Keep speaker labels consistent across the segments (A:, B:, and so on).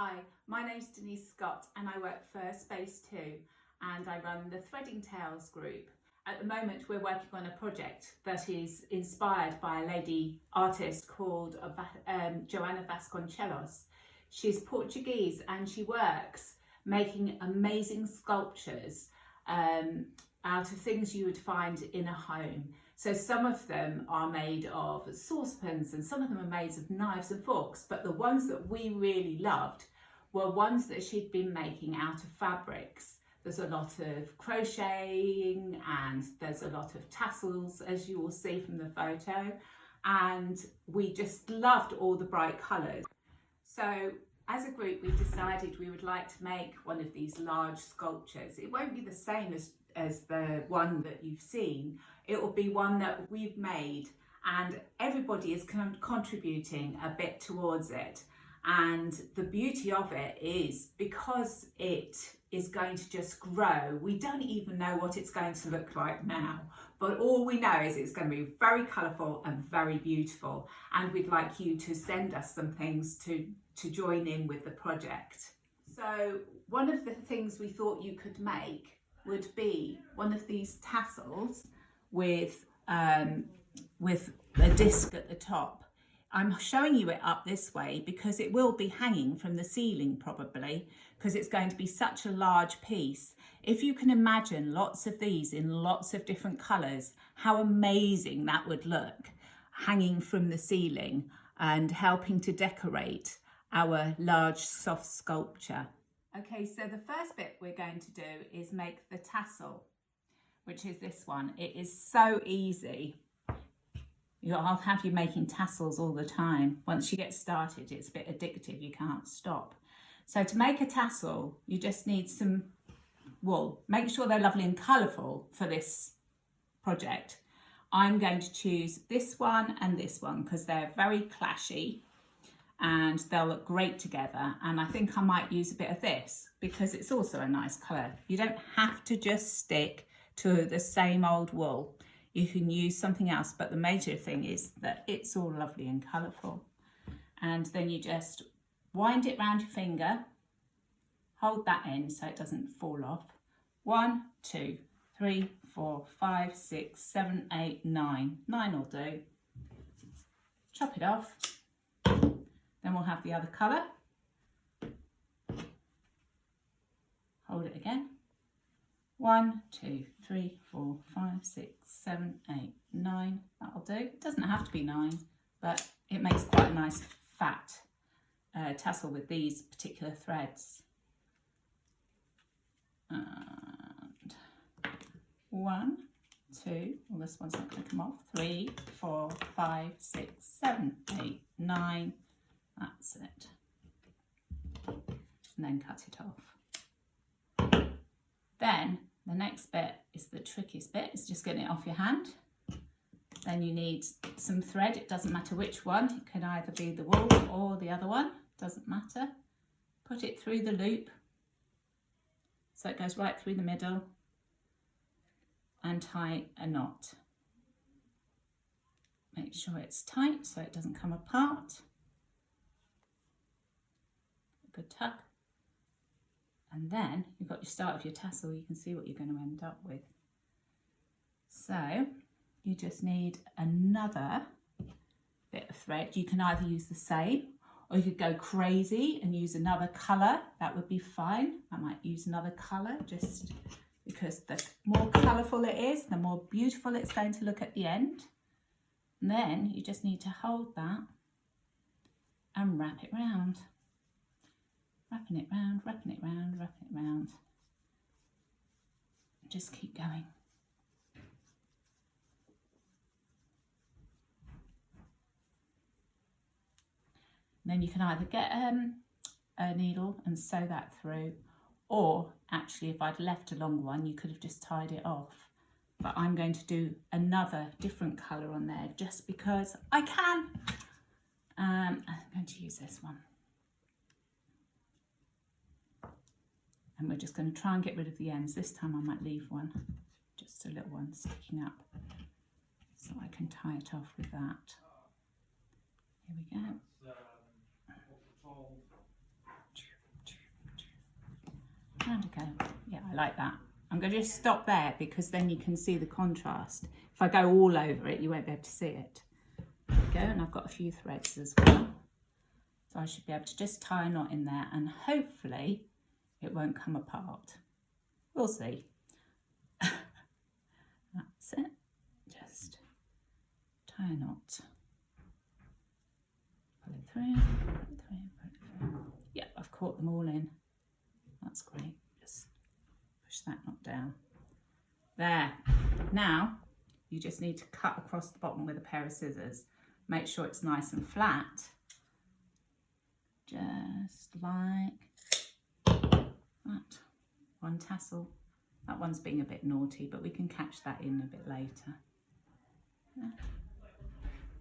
A: Hi, my name's Denise Scott and I work for Space 2 and I run the Threading Tales group. At the moment we're working on a project that is inspired by a lady artist called Jelena. She's Portuguese and she works making amazing sculptures out of things you would find in a home. So some of them are made of saucepans and some of them are made of knives and forks, but the ones that we really loved were ones that she'd been making out of fabrics. There's a lot of crocheting and there's a lot of tassels, as you will see from the photo, and we just loved all the bright colours. So as a group we decided we would like to make one of these large sculptures. It won't be the same as the one that you've seen. It will be one that we've made and everybody is contributing a bit towards it. And the beauty of it is because it is going to just grow, we don't even know what it's going to look like now, but all we know is it's going to be very colourful and very beautiful, and we'd like you to send us some things to join in with the project. So one of the things we thought you could make would be one of these tassels with a disc at the top. I'm showing you it up this way because it will be hanging from the ceiling probably, because it's going to be such a large piece. If you can imagine lots of these in lots of different colours, how amazing that would look, hanging from the ceiling and helping to decorate our large soft sculpture. Okay, so the first bit we're going to do is make the tassel, which is this one. It is so easy. I'll have you making tassels all the time. Once you get started, it's a bit addictive, you can't stop. So to make a tassel, you just need some wool. Make sure they're lovely and colourful for this project. I'm going to choose this one and this one because they're very clashy and they'll look great together. And I think I might use a bit of this because it's also a nice colour. You don't have to just stick to the same old wool. You can use something else, but the major thing is that it's all lovely and colourful. And then you just wind it round your finger, hold that in so it doesn't fall off. 1, 2, 3, 4, 5, 6, 7, 8, 9. 9 will do. Chop it off. Then we'll have the other colour. Hold it again. 1, 2, 3, 4, 5, 6, 7, 8, 9. That'll do. It doesn't have to be 9, but it makes quite a nice fat tassel with these particular threads. And 1, 2, well, this one's not going to come off. 3, 4, 5, 6, 7, 8, 9. That's it. And then cut it off. Then the next bit is the trickiest bit. It's just getting it off your hand. Then you need some thread. It doesn't matter which one. It can either be the wool or the other one. Doesn't matter. Put it through the loop so it goes right through the middle and tie a knot. Make sure it's tight so it doesn't come apart. A good tug. And then you've got your start of your tassel. You can see what you're going to end up with. So you just need another bit of thread. You can either use the same or you could go crazy and use another colour. That would be fine. I might use another colour just because the more colourful it is, the more beautiful it's going to look at the end. And then you just need to hold that and wrap it round. Wrapping it round, wrapping it round, wrapping it round. Just keep going. And then you can either get a needle and sew that through, or actually if I'd left a long one, you could have just tied it off. But I'm going to do another different colour on there just because I can. I'm going to use this one. And we're just going to try and get rid of the ends. This time I might leave one, just a little one sticking up, so I can tie it off with that. Here we go. Round it go. Yeah, I like that. I'm going to just stop there because then you can see the contrast. If I go all over it, you won't be able to see it. There we go, and I've got a few threads as well. So I should be able to just tie a knot in there and hopefully it won't come apart. We'll see. That's it. Just tie a knot. Pull it through, pull it through, pull it through. Yeah, I've caught them all in. That's great. Just push that knot down. There. Now, you just need to cut across the bottom with a pair of scissors. Make sure it's nice and flat. Just like that. One tassel. That one's being a bit naughty, but we can catch that in a bit later. Yeah.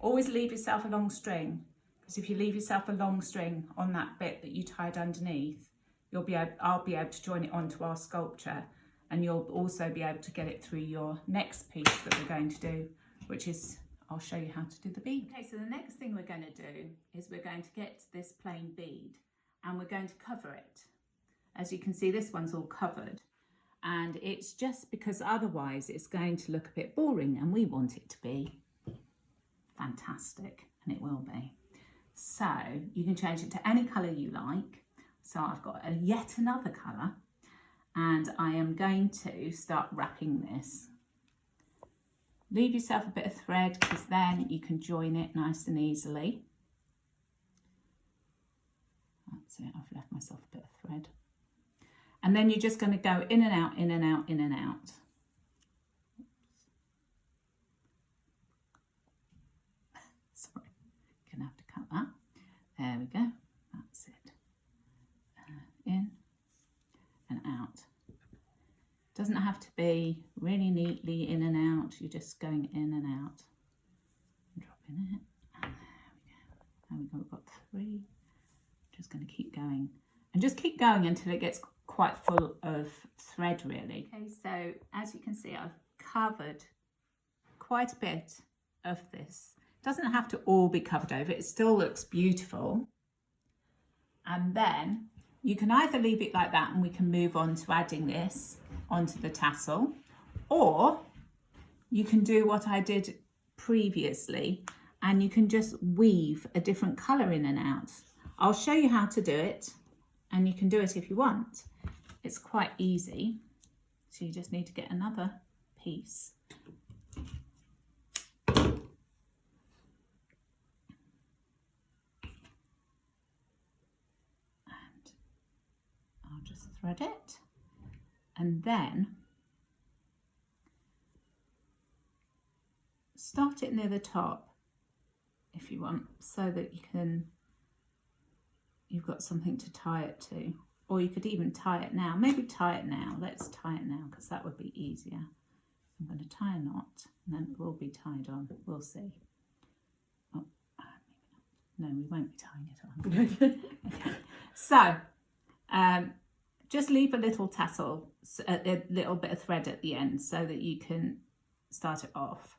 A: Always leave yourself a long string, because if you leave yourself a long string on that bit that you tied underneath, I'll be able to join it onto our sculpture, and you'll also be able to get it through your next piece that we're going to do, which is, I'll show you how to do the bead. Okay, so the next thing we're going to do is we're going to get this plain bead and we're going to cover it. As you can see, this one's all covered, and it's just because otherwise it's going to look a bit boring, and we want it to be fantastic, and it will be. So you can change it to any colour you like. So I've got yet another colour, and I am going to start wrapping this. Leave yourself a bit of thread, because then you can join it nice and easily. That's it, I've left myself a bit of thread. And then you're just going to go in and out, in and out, in and out. Sorry, gonna have to cut that. There we go, that's it. In and out. Doesn't have to be really neatly in and out, you're just going in and out. Dropping it, and there we go, we've got 3. Just going to keep going, and just keep going until it gets quite full of thread, really. Okay, so as you can see, I've covered quite a bit of this. It doesn't have to all be covered over, it still looks beautiful. And then you can either leave it like that and we can move on to adding this onto the tassel, or you can do what I did previously and you can just weave a different colour in and out. I'll show you how to do it, and you can do it if you want. It's quite easy. So you just need to get another piece. And I'll just thread it, and then start it near the top if you want, so that you've got something to tie it to, or you could even tie it now. Maybe tie it now. Let's tie it now, because that would be easier. I'm going to tie a knot and then it will be tied on. We'll see. Oh, maybe not. No, we won't be tying it on. Okay. So just leave a little tassel, a little bit of thread at the end, so that you can start it off.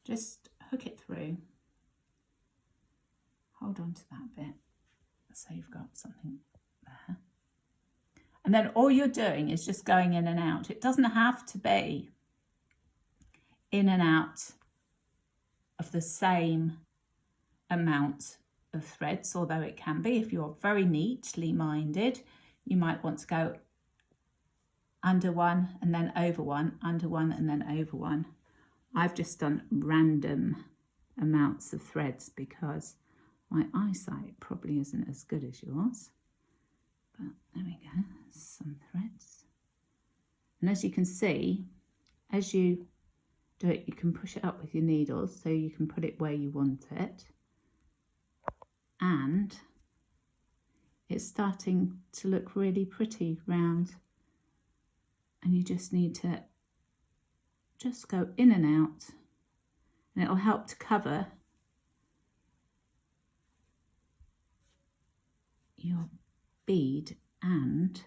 A: Just hook it through. Hold on to that bit, so you've got something there. And then all you're doing is just going in and out. It doesn't have to be in and out of the same amount of threads, although it can be. If you're very neatly minded, you might want to go under one and then over one, under one and then over one. I've just done random amounts of threads because my eyesight probably isn't as good as yours. But there we go, some threads. And as you can see, as you do it, you can push it up with your needles so you can put it where you want it. And it's starting to look really pretty round. And you just need to just go in and out, and it'll help to cover your bead and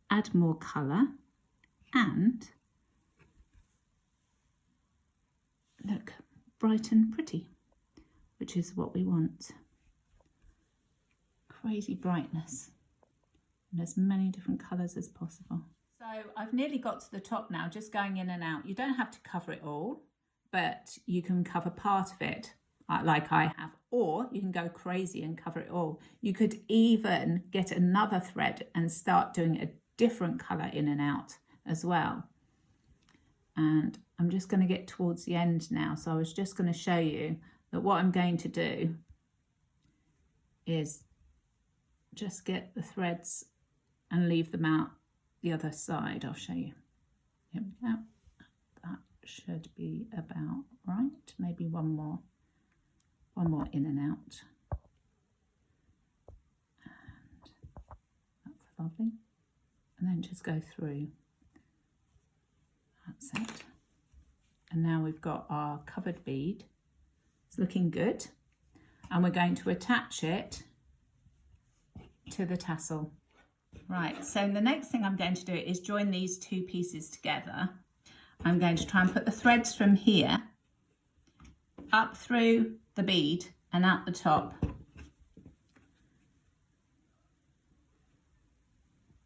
A: add more colour and look bright and pretty, which is what we want. Crazy brightness. in as many different colours as possible. So I've nearly got to the top now, just going in and out. You don't have to cover it all, but you can cover part of it like I have, or you can go crazy and cover it all. You could even get another thread and start doing a different colour in and out as well. And I'm just going to get towards the end now, so I was just going to show you that what I'm going to do is just get the threads and leave them out the other side. I'll show you. Here we go. That should be about right. Maybe one more in and out. And that's lovely. And then just go through. That's it. And now we've got our covered bead. It's looking good. And we're going to attach it to the tassel. Right, so the next thing I'm going to do is join these two pieces together. I'm going to try and put the threads from here up through the bead and out the top.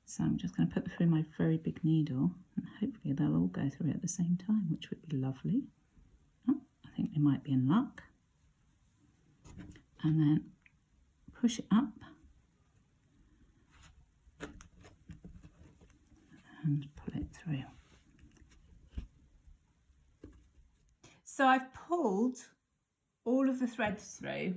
A: So I'm just going to put them through my very big needle, and hopefully they'll all go through at the same time, which would be lovely. Oh, I think they might be in luck. And then push it up and pull it through. So I've pulled all of the threads through.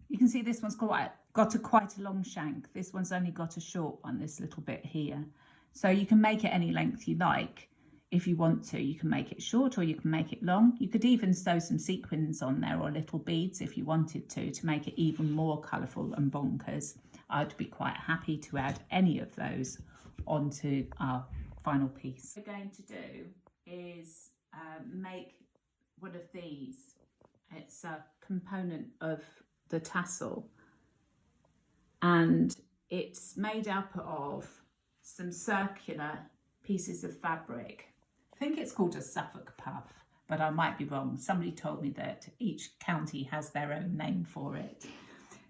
A: You can see this one's got quite a long shank. This one's only got a short one, this little bit here. So you can make it any length you like if you want to. You can make it short or you can make it long. You could even sew some sequins on there or little beads if you wanted to make it even more colourful and bonkers. I'd be quite happy to add any of those onto our final piece. What we're going to do is make one of these. It's a component of the tassel, and it's made up of some circular pieces of fabric. I think it's called a Suffolk puff, but I might be wrong. Somebody told me that each county has their own name for it.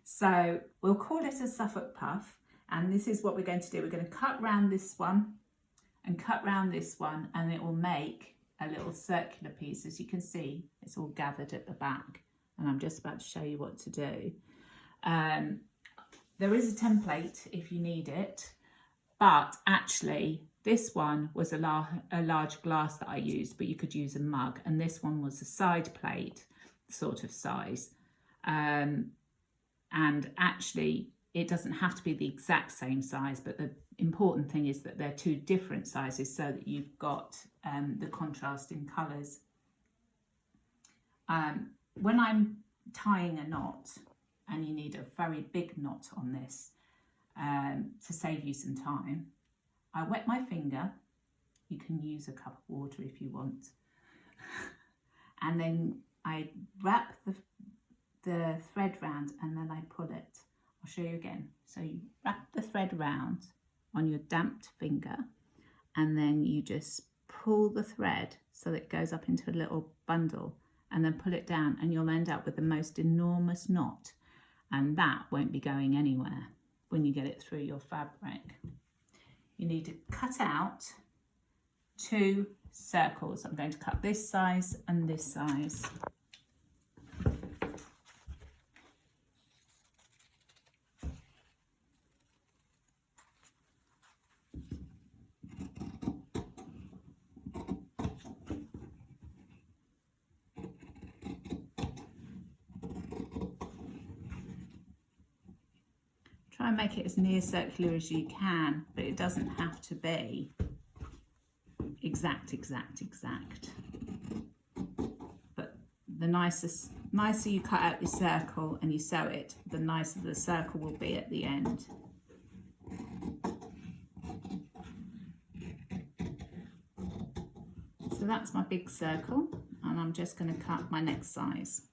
A: So we'll call it a Suffolk puff, and this is what we're going to do. We're going to cut round this one and cut round this one, and it will make a little circular piece. As you can see, it's all gathered at the back, and I'm just about to show you what to do. There is a template if you need it, but actually this one was a large glass that I used, but you could use a mug, and this one was a side plate sort of size. And actually it doesn't have to be the exact same size, but the important thing is that they're two different sizes so that you've got the contrasting colours. When I'm tying a knot, and you need a very big knot on this to save you some time, I wet my finger. You can use a cup of water if you want. And then I wrap the thread round, and then I pull it. I'll show you again. So you wrap the thread round on your damped finger, and then you just pull the thread so that it goes up into a little bundle, and then pull it down, and you'll end up with the most enormous knot, and that won't be going anywhere when you get it through your fabric. You need to cut out 2 circles. I'm going to cut this size and this size. Try and make it as near circular as you can, but it doesn't have to be exact. But the nicer you cut out your circle and you sew it, the nicer the circle will be at the end. So that's my big circle, and I'm just going to cut my next size.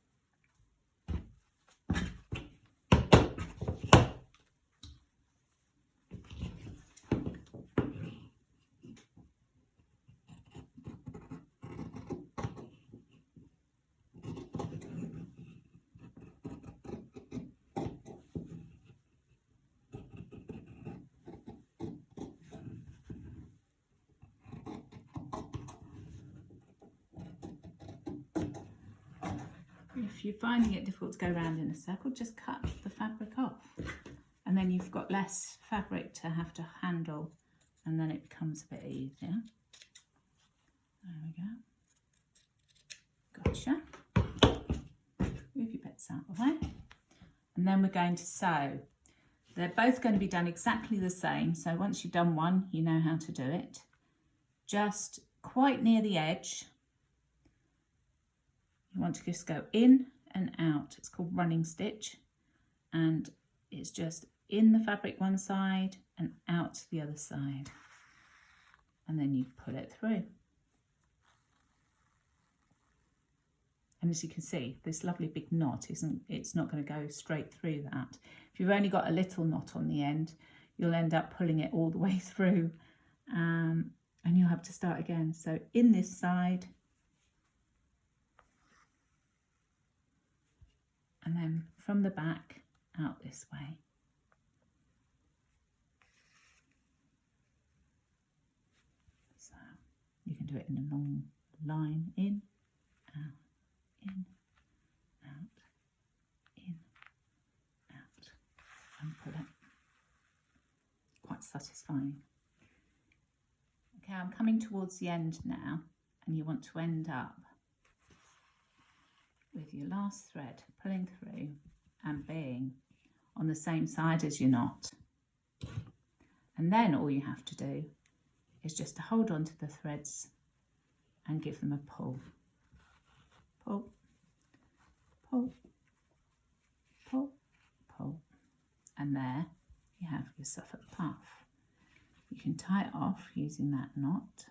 A: If you're finding it difficult to go around in a circle, just cut the fabric off, and then you've got less fabric to have to handle, and then it becomes a bit easier. There we go. Gotcha. Move your bits out of the way. And then we're going to sew. They're both going to be done exactly the same. So once you've done one, you know how to do it. Just quite near the edge. You want to just go in and out. It's called running stitch. And it's just in the fabric one side and out to the other side. And then you pull it through. And as you can see, this lovely big knot it's not going to go straight through that. If you've only got a little knot on the end, you'll end up pulling it all the way through, and you'll have to start again. So in this side, and then from the back out this way. So you can do it in a long line, in, out. In, out, in, out, and pull it. Quite satisfying. Okay, I'm coming towards the end now, and you want to end up with your last thread pulling through and being on the same side as your knot. And then all you have to do is just to hold on to the threads and give them a pull. Pull, pull, pull, pull, and there you have your Suffolk puff. You can tie it off using that knot,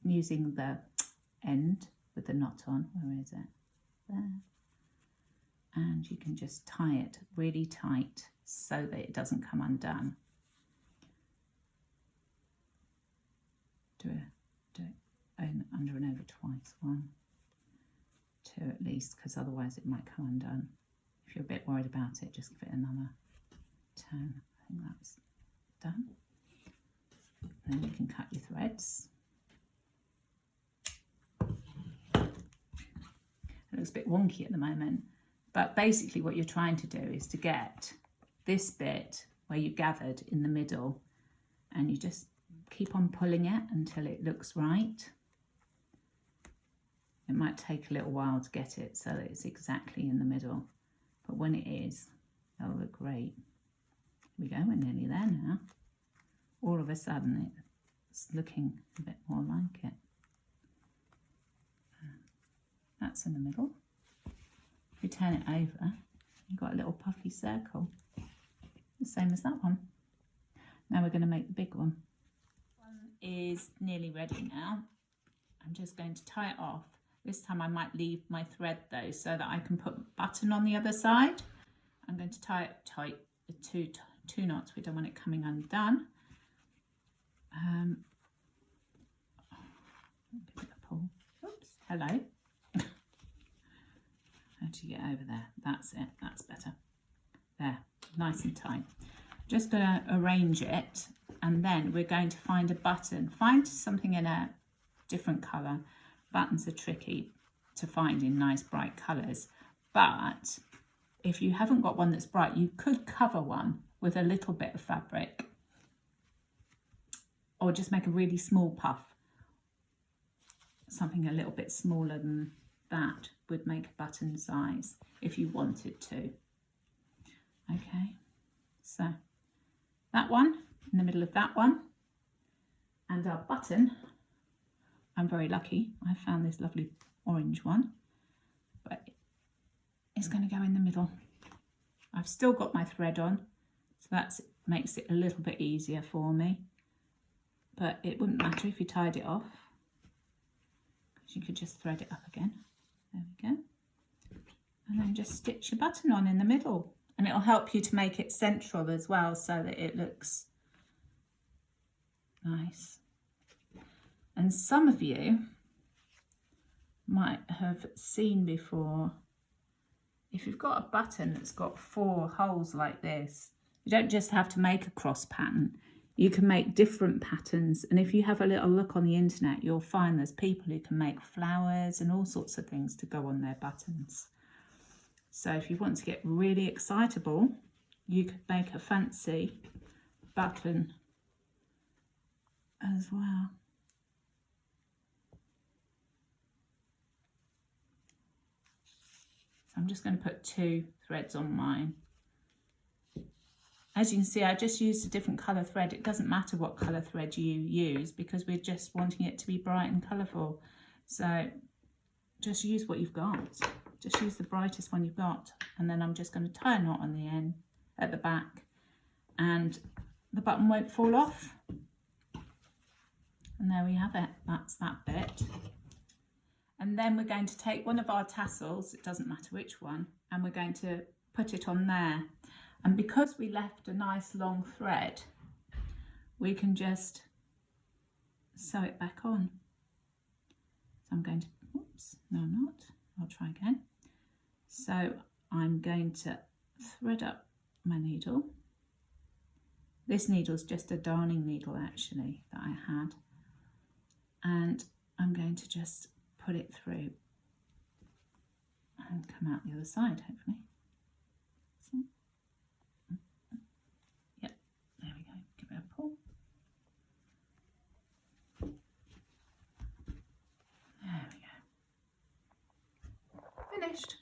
A: using the end with the knot on. Where is it? There. And you can just tie it really tight so that it doesn't come undone. Do it under and over twice. 1, 2 at least, because otherwise it might come undone. If you're a bit worried about it, just give it another turn. I think that's done. Then you can cut your threads. It looks a bit wonky at the moment, but basically what you're trying to do is to get this bit where you gathered in the middle, and you just keep on pulling it until it looks right. It might take a little while to get it so that it's exactly in the middle, but when it is, it'll look great. Here we go, we're nearly there now. All of a sudden it's looking a bit more like it. That's in the middle. If you turn it over, you've got a little puffy circle, the same as that one. Now we're going to make the big one. One is nearly ready now. I'm just going to tie it off. This time I might leave my thread though, so that I can put a button on the other side. I'm going to tie it tight with two knots. We don't want it coming undone. Give it a pull. Oops, hello. How do you get over there? That's it, that's better. There, nice and tight. Just going to arrange it, and then we're going to find a button. Find something in a different colour. Buttons are tricky to find in nice bright colours, but if you haven't got one that's bright, you could cover one with a little bit of fabric, or just make a really small puff. Something a little bit smaller than that would make a button size if you wanted to. Okay, so that one in the middle of that one, and our button, I'm very lucky, I found this lovely orange one, but it's going to go in the middle. I've still got my thread on, so that makes it a little bit easier for me, but it wouldn't matter if you tied it off, because you could just thread it up again. There we go. And then just stitch your button on in the middle, and it'll help you to make it central as well, so that it looks nice. And some of you might have seen before, if you've got a button that's got 4 holes like this, you don't just have to make a cross pattern, you can make different patterns. And if you have a little look on the internet, you'll find there's people who can make flowers and all sorts of things to go on their buttons. So if you want to get really excitable, you could make a fancy button as well. So I'm just going to put 2 threads on mine. As you can see, I just used a different colour thread. It doesn't matter what colour thread you use because we're just wanting it to be bright and colourful. So just use what you've got. Just use the brightest one you've got. And then I'm just going to tie a knot on the end at the back, and the button won't fall off. And there we have it. That's that bit. And then we're going to take one of our tassels, it doesn't matter which one, and we're going to put it on there. And because we left a nice long thread, we can just sew it back on. So I'm going to, oops, no I'm not, I'll try again. So I'm going to thread up my needle. This needle's just a darning needle actually that I had. And I'm going to just put it through and come out the other side hopefully. So, yep, there we go, give it a pull. There we go. Finished.